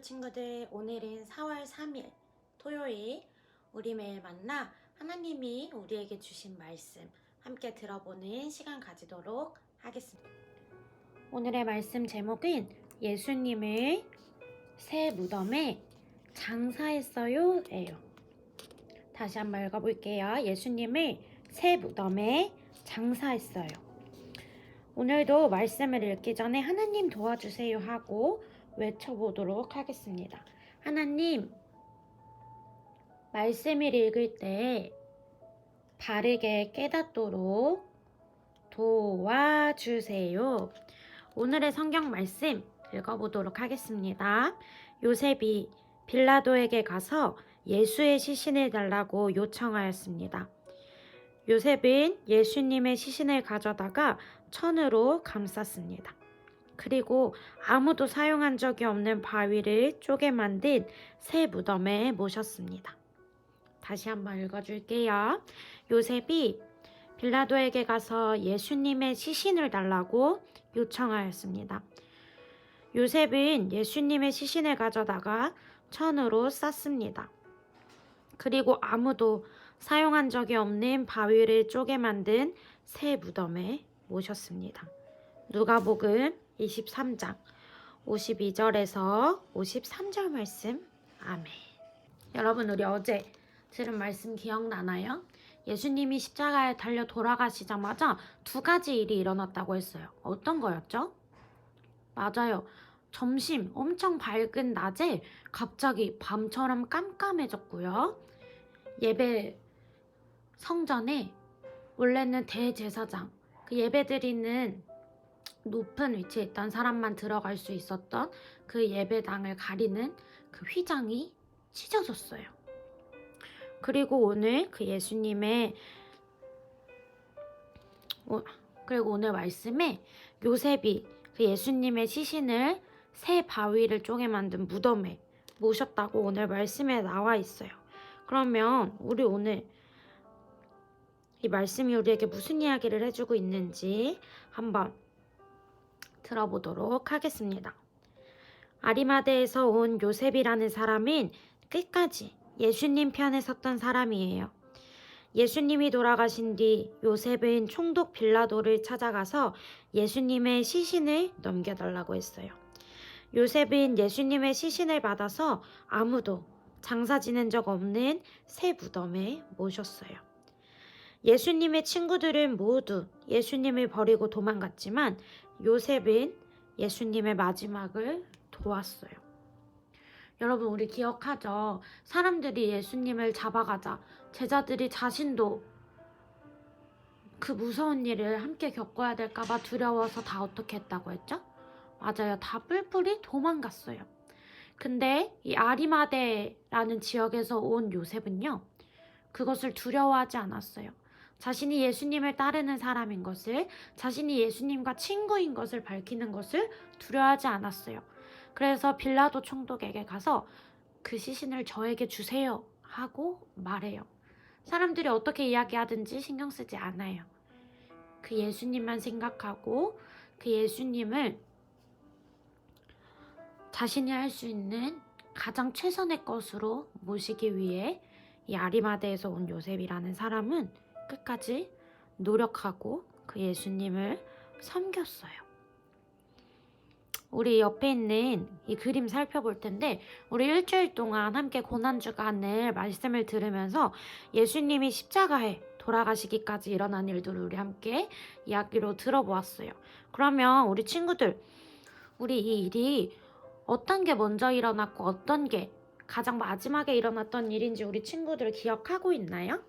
안녕하세요 친구들. 오늘은 4월 3일 토요일 우리 매일 만나 하나님이 우리에게 주신 말씀 함께 들어보는 시간 가지도록 하겠습니다. 오늘의 말씀 제목은 예수님을 새 무덤에 장사했어요 예요. 다시 한번 읽어볼게요. 예수님을 새 무덤에 장사했어요. 오늘도 말씀을 읽기 전에 하나님 도와주세요 하고 외쳐보도록 하겠습니다. 하나님, 말씀을 읽을 때 바르게 깨닫도록 도와주세요. 오늘의 성경 말씀 읽어보도록 하겠습니다. 요셉이 빌라도에게 가서 예수의 시신을 달라고 요청하였습니다. 요셉은 예수님의 시신을 가져다가 천으로 감쌌습니다. 그리고 아무도 사용한 적이 없는 바위를 쪼개 만든 새 무덤에 모셨습니다. 다시 한번 읽어줄게요. 요셉이 빌라도에게 가서 예수님의 시신을 달라고 요청하였습니다. 요셉은 예수님의 시신을 가져다가 천으로 쌌습니다. 그리고 아무도 사용한 적이 없는 바위를 쪼개 만든 새 무덤에 모셨습니다. 누가복음 23장 52절에서 53절 말씀. 아멘. 여러분, 우리 어제 들은 말씀 기억나나요? 예수님이 십자가에 달려 돌아가시자마자 두 가지 일이 일어났다고 했어요. 어떤 거였죠? 맞아요. 점심 엄청 밝은 낮에 갑자기 밤처럼 깜깜해졌고요. 예배 성전에 원래는 대제사장, 그 예배드리는 높은 위치에 있던 사람만 들어갈 수 있었던 그 예배당을 가리는 그 휘장이 찢어졌어요. 그리고 오늘 그 오늘 말씀에 요셉이 그 예수님의 시신을 새 바위를 쪼개 만든 무덤에 모셨다고 오늘 말씀에 나와 있어요. 그러면 우리 오늘 이 말씀이 우리에게 무슨 이야기를 해주고 있는지 한번 들어보도록 하겠습니다. 아리마대에서 온 요셉이라는 사람은 끝까지 예수님 편에 섰던 사람이에요. 예수님이 돌아가신 뒤 요셉은 총독 빌라도를 찾아가서 예수님의 시신을 넘겨달라고 했어요. 요셉은 예수님의 시신을 받아서 아무도 장사 지낸 적 없는 새 무덤에 모셨어요. 예수님의 친구들은 모두 예수님을 버리고 도망갔지만 요셉은 예수님의 마지막을 도왔어요. 여러분, 우리 기억하죠? 사람들이 예수님을 잡아가자 제자들이 자신도 그 무서운 일을 함께 겪어야 될까봐 두려워서 다 어떻게 했다고 했죠? 맞아요. 다 뿔뿔이 도망갔어요. 근데 이 아리마대라는 지역에서 온 요셉은요, 그것을 두려워하지 않았어요. 자신이 예수님을 따르는 사람인 것을, 자신이 예수님과 친구인 것을 밝히는 것을 두려워하지 않았어요. 그래서 빌라도 총독에게 가서 그 시신을 저에게 주세요 하고 말해요. 사람들이 어떻게 이야기하든지 신경 쓰지 않아요. 그 예수님만 생각하고 그 예수님을 자신이 할 수 있는 가장 최선의 것으로 모시기 위해 이 아리마대에서 온 요셉이라는 사람은 끝까지 노력하고 그 예수님을 섬겼어요. 우리 옆에 있는 이 그림 살펴볼 텐데, 우리 일주일 동안 함께 고난주간을 말씀을 들으면서 예수님이 십자가에 돌아가시기까지 일어난 일들을 우리 함께 이야기로 들어보았어요. 그러면 우리 친구들, 우리 이 일이 어떤 게 먼저 일어났고 어떤 게 가장 마지막에 일어났던 일인지 우리 친구들 기억하고 있나요?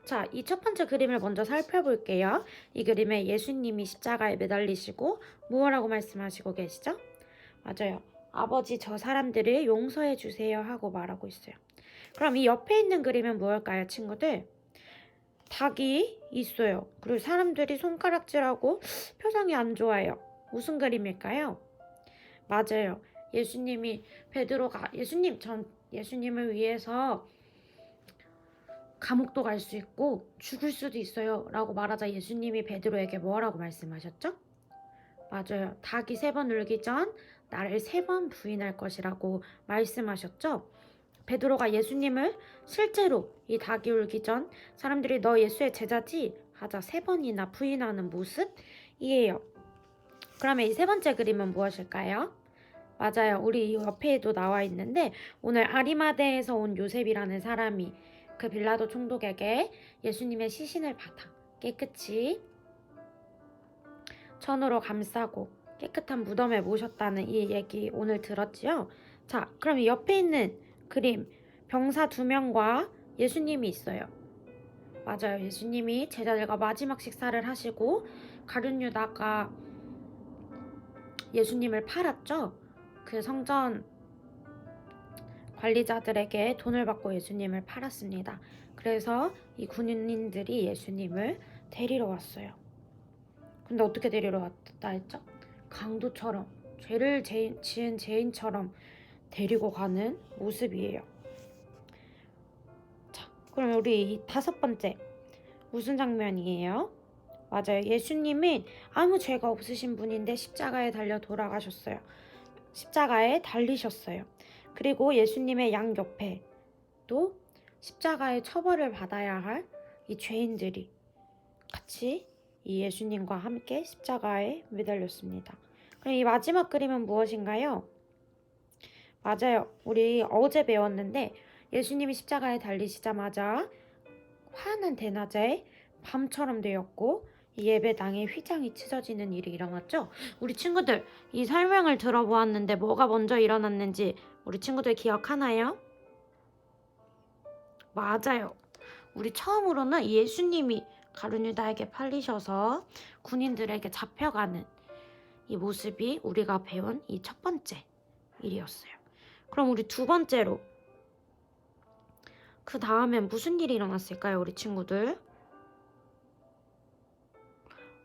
자, 이 첫 번째 그림을 먼저 살펴볼게요. 이 그림에 예수님이 십자가에 매달리시고 무엇라고 말씀하시고 계시죠? 맞아요. 아버지, 저 사람들을 용서해 주세요 하고 말하고 있어요. 그럼 이 옆에 있는 그림은 무엇일까요, 친구들? 닭이 있어요. 그리고 사람들이 손가락질하고 표정이 안 좋아요. 무슨 그림일까요? 맞아요. 예수님이 전 예수님을 위해서 감옥도 갈 수 있고 죽을 수도 있어요 라고 말하자 예수님이 베드로에게 뭐라고 말씀하셨죠? 맞아요. 닭이 3번 울기 전 나를 3번 부인할 것이라고 말씀하셨죠. 베드로가 예수님을 실제로 이 닭이 울기 전 사람들이 너 예수의 제자지? 하자 3번이나 부인하는 모습이에요. 그러면 이 3번째 그림은 무엇일까요? 맞아요. 우리 옆에도 나와 있는데 오늘 아리마대에서 온 요셉이라는 사람이 그 빌라도 총독에게 예수님의 시신을 받아 깨끗이 천으로 감싸고 깨끗한 무덤에 모셨다는 이 얘기 오늘 들었지요? 자, 그럼 이 옆에 있는 그림 병사 2명과 예수님이 있어요. 맞아요. 예수님이 제자들과 마지막 식사를 하시고 가룟 유다가 예수님을 팔았죠. 그 성전 관리자들에게 돈을 받고 예수님을 팔았습니다. 그래서 이 군인들이 예수님을 데리러 왔어요. 근데 어떻게 데리러 왔다 했죠? 강도처럼, 죄를 지은 죄인처럼 데리고 가는 모습이에요. 자, 그럼 우리 이 5번째 무슨 장면이에요? 맞아요. 예수님은 아무 죄가 없으신 분인데 십자가에 달려 돌아가셨어요. 십자가에 달리셨어요. 그리고 예수님의 양 옆에 또 십자가의 처벌을 받아야 할 이 죄인들이 같이 이 예수님과 함께 십자가에 매달렸습니다. 그럼 이 마지막 그림은 무엇인가요? 맞아요. 우리 어제 배웠는데 예수님이 십자가에 달리시자마자 환한 대낮에 밤처럼 되었고 이 예배당에 휘장이 찢어지는 일이 일어났죠. 우리 친구들 이 설명을 들어보았는데 뭐가 먼저 일어났는지 우리 친구들 기억하나요? 맞아요. 우리 처음으로는 예수님이 가룟유다에게 팔리셔서 군인들에게 잡혀가는 이 모습이 우리가 배운 이 첫 번째 일이었어요. 그럼 우리 2번째로 그 다음엔 무슨 일이 일어났을까요, 우리 친구들?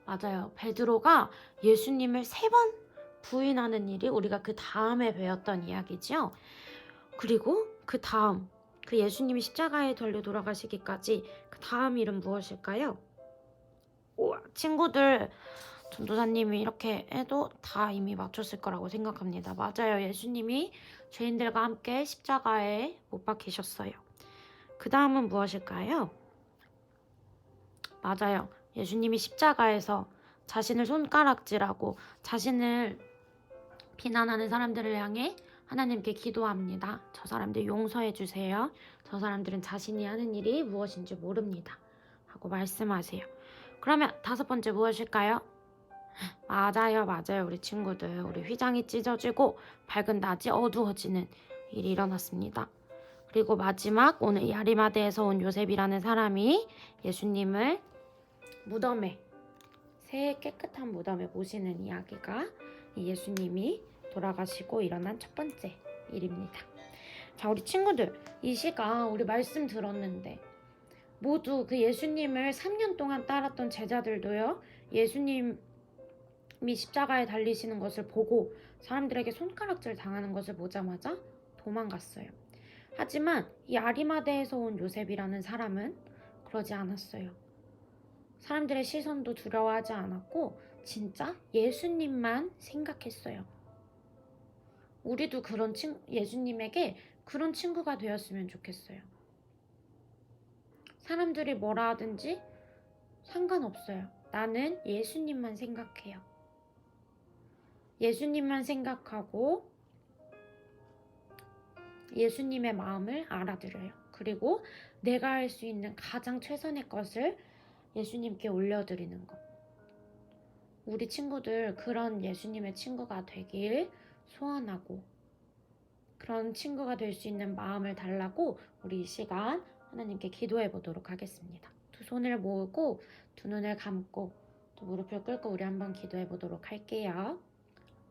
맞아요. 베드로가 예수님을 3번 부인하는 일이 우리가 그 다음에 배웠던 이야기죠. 그리고 그 다음, 그 예수님이 십자가에 달려 돌아가시기까지 그 다음 일은 무엇일까요? 우와, 친구들, 전도사님이 이렇게 해도 다 이미 맞췄을 거라고 생각합니다. 맞아요. 예수님이 죄인들과 함께 십자가에 못 박히셨어요. 그 다음은 무엇일까요? 맞아요. 예수님이 십자가에서 자신을 손가락질하고 자신을 비난하는 사람들을 향해 하나님께 기도합니다. 저 사람들 용서해 주세요. 저 사람들은 자신이 하는 일이 무엇인지 모릅니다. 하고 말씀하세요. 그러면 5번째 무엇일까요? 맞아요. 우리 친구들. 우리 휘장이 찢어지고 밝은 낮이 어두워지는 일이 일어났습니다. 그리고 마지막 오늘 이 아리마대에서 온 요셉이라는 사람이 예수님을 무덤에 새 깨끗한 무덤에 모시는 이야기가 예수님이 돌아가시고 일어난 첫 번째 일입니다. 자, 우리 친구들 이 시간 우리 말씀 들었는데 모두 그 예수님을 3년 동안 따랐던 제자들도요, 예수님이 십자가에 달리시는 것을 보고 사람들에게 손가락질 당하는 것을 보자마자 도망갔어요. 하지만 이 아리마대에서 온 요셉이라는 사람은 그러지 않았어요. 사람들의 시선도 두려워하지 않았고 진짜 예수님만 생각했어요. 우리도 예수님에게 그런 친구가 되었으면 좋겠어요. 사람들이 뭐라 하든지 상관없어요. 나는 예수님만 생각해요. 예수님만 생각하고 예수님의 마음을 알아들어요. 그리고 내가 할 수 있는 가장 최선의 것을 예수님께 올려드리는 것. 우리 친구들 그런 예수님의 친구가 되길 소원하고 그런 친구가 될 수 있는 마음을 달라고 우리 이 시간 하나님께 기도해 보도록 하겠습니다. 두 손을 모으고 두 눈을 감고 또 무릎을 꿇고 우리 한번 기도해 보도록 할게요.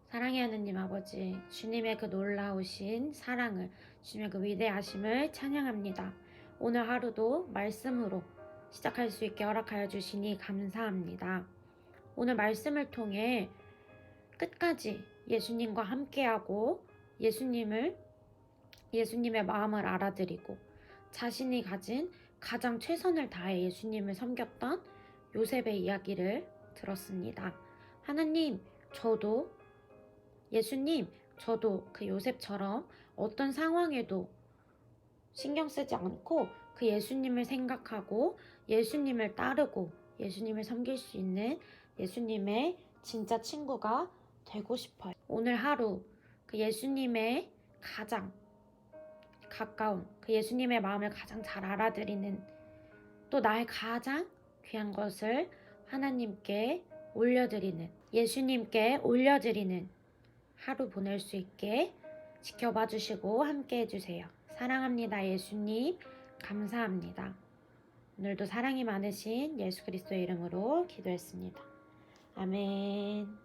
사랑의 하느님 아버지, 주님의 그 놀라우신 사랑을, 주님의 그 위대하심을 찬양합니다. 오늘 하루도 말씀으로 시작할 수 있게 허락하여 주시니 감사합니다. 오늘 말씀을 통해 끝까지 예수님과 함께하고 예수님의 마음을 알아들이고 자신이 가진 가장 최선을 다해 예수님을 섬겼던 요셉의 이야기를 들었습니다. 하나님, 저도 예수님 저도 그 요셉처럼 어떤 상황에도 신경 쓰지 않고 그 예수님을 생각하고 예수님을 따르고 예수님을 섬길 수 있는 예수님의 진짜 친구가 되고 싶어요. 오늘 하루 그 예수님의 가장 가까운 그 예수님의 마음을 가장 잘 알아들이는, 또 나의 가장 귀한 것을 하나님께 올려드리는, 예수님께 올려드리는 하루 보낼 수 있게 지켜봐 주시고 함께 해주세요. 사랑합니다, 예수님. 감사합니다. 오늘도 사랑이 많으신 예수 그리스도의 이름으로 기도했습니다. 아멘.